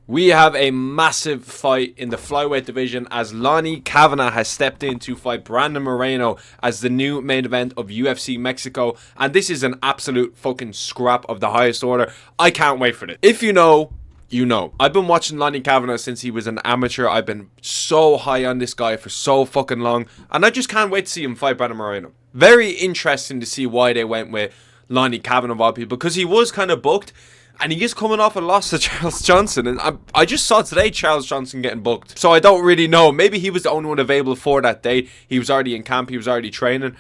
We have a massive fight in the flyweight division as Loen'er Kavanagh has stepped in to fight Brandon Moreno as the new main event of UFC Mexico. And this is an absolute fucking scrap of the highest order. I can't wait for this. If you know, you know. I've been watching Loen'er Kavanagh since he was an amateur. I've been so high on this guy for so fucking long. And I just can't wait to see him fight Brandon Moreno. Very interesting to see why they went with Loen'er Kavanagh of all people. Because he was kind of booked. And he is coming off a loss to Charles Johnson. And I just saw today Charles Johnson getting booked. So I don't really know. Maybe he was the only one available for that day. He was already in camp. He was already training.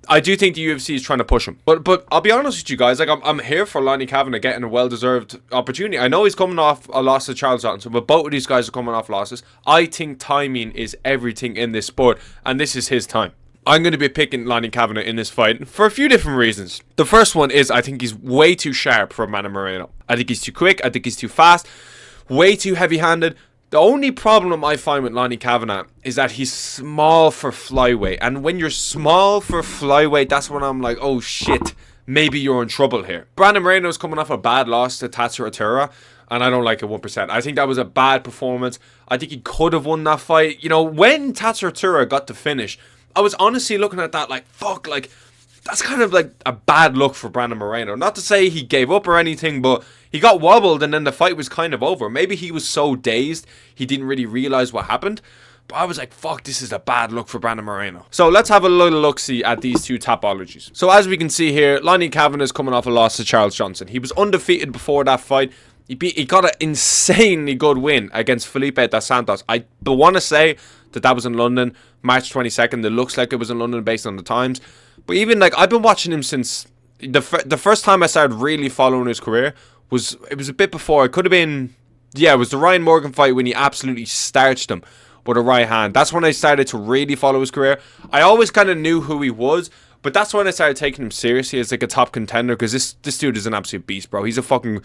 I do think the UFC is trying to push him. But I'll be honest with you guys. Like I'm here for Loen'er Kavanagh getting a well-deserved opportunity. I know he's coming off a loss to Charles Johnson. But both of these guys are coming off losses. I think timing is everything in this sport. And this is his time. I'm going to be picking Loen'er Kavanagh in this fight for a few different reasons. The first one is I think he's way too sharp for Brandon Moreno. I think he's too quick. I think he's too fast. Way too heavy-handed. The only problem I find with Loen'er Kavanagh is that he's small for flyweight. And when you're small for flyweight, that's when I'm like, oh shit, maybe you're in trouble here. Brandon Moreno's coming off a bad loss to Tatsuro Atura. And I don't like it 1%. I think that was a bad performance. I think he could have won that fight. You know, when Tatsuro Atura got the finish, I was honestly looking at that like, fuck, like, that's kind of like a bad look for Brandon Moreno. Not to say he gave up or anything, but he got wobbled and then the fight was kind of over. Maybe he was so dazed, he didn't really realize what happened. But I was like, fuck, this is a bad look for Brandon Moreno. So let's have a little look-see at these two topologies. So as we can see here, Loen'er Kavanagh is coming off a loss to Charles Johnson. He was undefeated before that fight. He got an insanely good win against Felipe dos Santos. I want to say that was in London, March 22nd. It looks like it was in London based on the times. But even, like, I've been watching him since the first time I started really following his career was a bit before. It could have been, yeah, it was the Ryan Morgan fight when he absolutely starched him with a right hand. That's when I started to really follow his career. I always kind of knew who he was, but that's when I started taking him seriously as like a top contender, because this dude is an absolute beast, bro. He's a fucking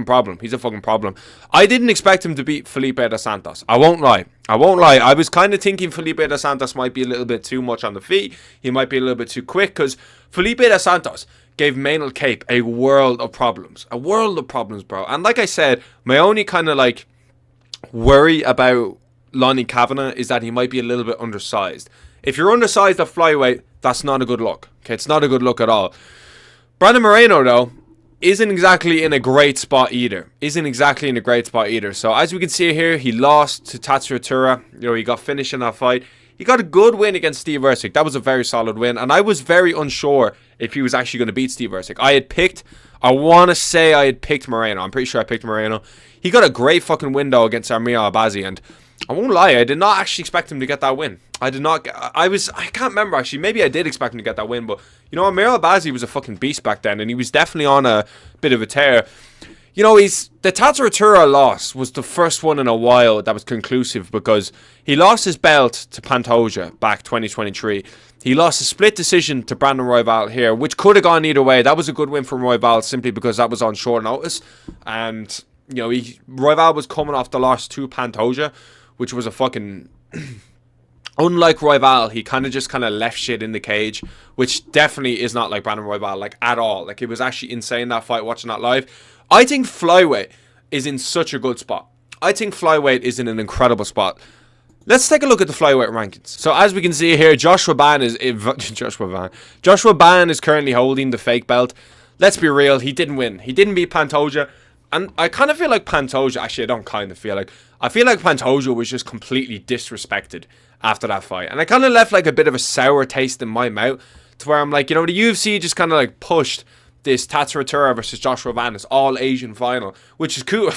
problem. He's a fucking problem. I didn't expect him to beat Felipe dos Santos. I won't lie. I was kind of thinking Felipe dos Santos might be a little bit too much on the feet. He might be a little bit too quick, because Felipe dos Santos gave Maynard Cape a world of problems. A world of problems, bro. And like I said, my only kind of like worry about Loen'er Kavanagh is that he might be a little bit undersized. If you're undersized at flyweight, that's not a good look. Okay, it's not a good look at all. Brandon Moreno, though, isn't exactly in a great spot either. So as we can see here, he lost to Tatsuro Atura. You know, he got finished in that fight. He got a good win against Steve Ercik. That was a very solid win. And I was very unsure if he was actually going to beat Steve Ercik. I want to say I had picked Moreno. I'm pretty sure I picked Moreno. He got a great fucking window against Amir Albazi, and I won't lie, I did not actually expect him to get that win. I can't remember actually. Maybe I did expect him to get that win, but you know, Amir Albazi was a fucking beast back then, and he was definitely on a bit of a tear. You know, the Tatsuro Atura loss was the first one in a while that was conclusive, because he lost his belt to Pantoja back 2023. He lost a split decision to Brandon Royval here, which could have gone either way. That was a good win from Royval simply because that was on short notice, and you know, Royval was coming off the loss to Pantoja, which was a fucking... Unlike Royval, he kind of left shit in the cage, which definitely is not like Brandon Royval, like, at all. Like, it was actually insane, that fight, watching that live. I think flyweight is in such a good spot. I think flyweight is in an incredible spot. Let's take a look at the flyweight rankings. So, as we can see here, Joshua Ban is currently holding the fake belt. Let's be real, he didn't win. He didn't beat Pantoja. And I kind of feel like Pantoja... Actually, I don't kind of feel like... I feel like Pantoja was just completely disrespected after that fight. And I kind of left like a bit of a sour taste in my mouth, to where I'm like, you know, the UFC just kind of like pushed this Tatsuro Atura versus Joshua Van, this all-Asian final, which is cool.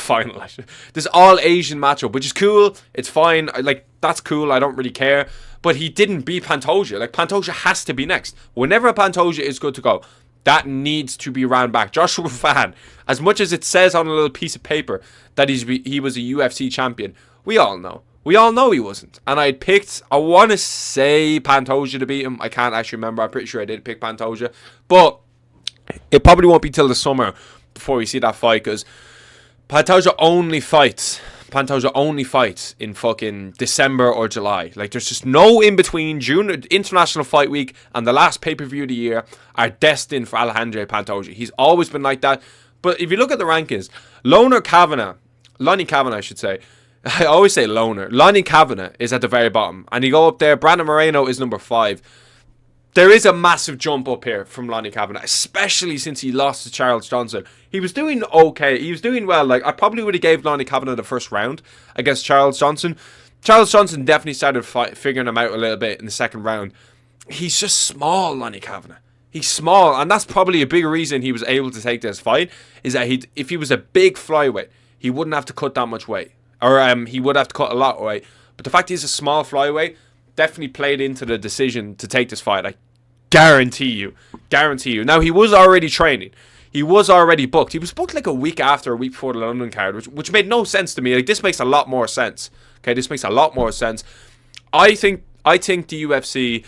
This all-Asian matchup, which is cool. It's fine. Like, that's cool. I don't really care. But he didn't beat Pantoja. Like, Pantoja has to be next. Whenever a Pantoja is good to go, that needs to be round back. Joshua Van, as much as it says on a little piece of paper that he was a UFC champion, we all know. We all know he wasn't. And I picked, I want to say Pantoja to beat him. I can't actually remember. I'm pretty sure I did pick Pantoja. But it probably won't be till the summer before we see that fight, because Pantoja only fights in fucking December or July. Like, there's just no in between. June, International Fight Week, and the last pay-per-view of the year are destined for Alejandro Pantoja. He's always been like that. But if you look at the rankings, Loen'er Kavanagh Loen'er Kavanagh, I should say. I always say Loen'er. Loen'er Kavanagh is at the very bottom. And you go up there, Brandon Moreno is number 5. There is a massive jump up here from Loen'er Kavanagh, especially since he lost to Charles Johnson. He was doing okay. He was doing well. Like, I probably would have gave Loen'er Kavanagh the first round against Charles Johnson. Charles Johnson definitely started figuring him out a little bit in the second round. He's just small, Loen'er Kavanagh. He's small, and that's probably a big reason he was able to take this fight, is that if he was a big flyweight, he wouldn't have to cut that much weight. Or he would have to cut a lot of weight. But the fact he's a small flyweight definitely played into the decision to take this fight. I guarantee you. Now, he was already training. He was already booked. He was booked like a week before the London card, which made no sense to me. Like, this makes a lot more sense. Okay, this makes a lot more sense. I think the UFC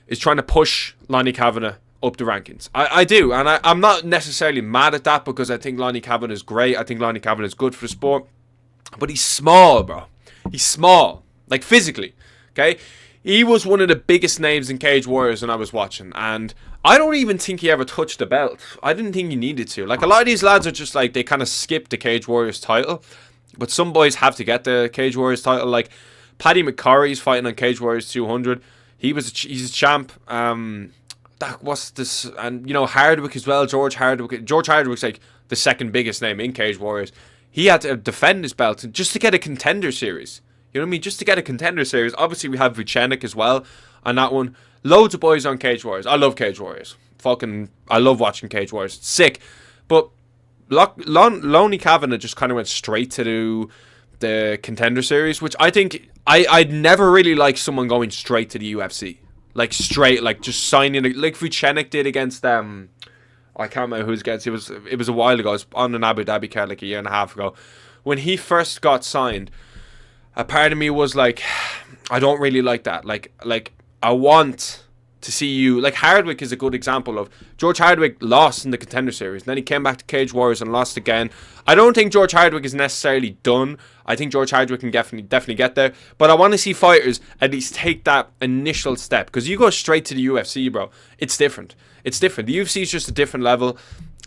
is trying to push Loen'er Kavanagh up the rankings. I do, and I'm not necessarily mad at that, because I think Loen'er Kavanagh is great. I think Loen'er Kavanagh is good for the sport. But he's small, bro. He's small. Like, physically. Okay? He was one of the biggest names in Cage Warriors when I was watching, and I don't even think he ever touched the belt. I didn't think he needed to. Like, a lot of these lads are just like, they kind of skip the Cage Warriors title, but some boys have to get the Cage Warriors title. Like, Paddy McCurry's fighting on Cage Warriors 200. He's a champ. What's this? And, you know, Hardwick as well. George Hardwick's like the second biggest name in Cage Warriors. He had to defend his belt just to get a contender series. You know what I mean? Just to get a contender series. Obviously, we have Vucenic as well on that one. Loads of boys on Cage Warriors. I love Cage Warriors. I love watching Cage Warriors. It's sick. But Loen'er Kavanagh just kind of went straight to the contender series, which I think I'd never really like someone going straight to the UFC. Like, straight, like, just signing, like Vucenic did against I can't remember who it was against. It was a while ago. It was on an Abu Dhabi card like a year and a half ago. When he first got signed, a part of me was like, I don't really like that. Like I want to see you. Like, Hardwick is a good example of George Hardwick lost in the contender series, and then he came back to Cage Warriors and lost again. I don't think George Hardwick is necessarily done. I think George Hardwick can definitely get there, but I want to see fighters at least take that initial step, because you go straight to the UFC, bro. It's different. The UFC is just a different level,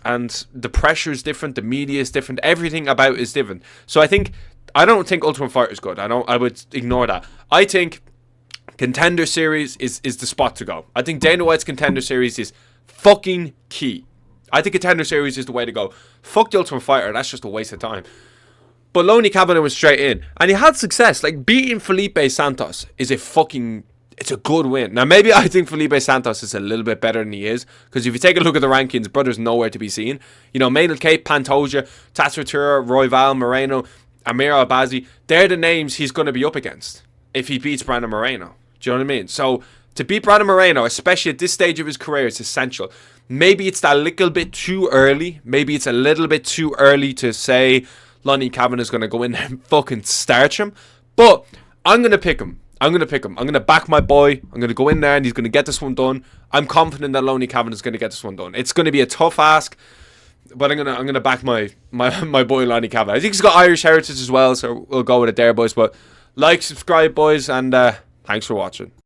and the pressure is different. The media is different. Everything about it is different. So I don't think Ultimate Fighter is good. I would ignore that. I think Contender Series is the spot to go. I think Dana White's Contender Series is fucking key. I think Contender Series is the way to go. Fuck the Ultimate Fighter. That's just a waste of time. But Loen'er Kavanagh was straight in, and he had success. Like, beating Felipe Santos is it's a good win. Now, maybe I think Felipe Santos is a little bit better than he is, because if you take a look at the rankings, brother's nowhere to be seen. You know, Maynard Cape, Pantoja, Tatsuratura, Royval, Moreno, Amir Albazi, they're the names he's going to be up against if he beats Brandon Moreno. Do you know what I mean? So, to beat Brandon Moreno, especially at this stage of his career, is essential. Maybe it's that little bit too early. Maybe it's a little bit too early to say Loen'er Kavanagh is going to go in there and fucking starch him. But I'm going to pick him. I'm going to back my boy. I'm going to go in there and he's going to get this one done. I'm confident that Loen'er Kavanagh is going to get this one done. It's going to be a tough ask, but I'm gonna back my boy Loen'er Kavanagh. I think he's got Irish heritage as well, so we'll go with it there, boys. But like, subscribe, boys, and thanks for watching.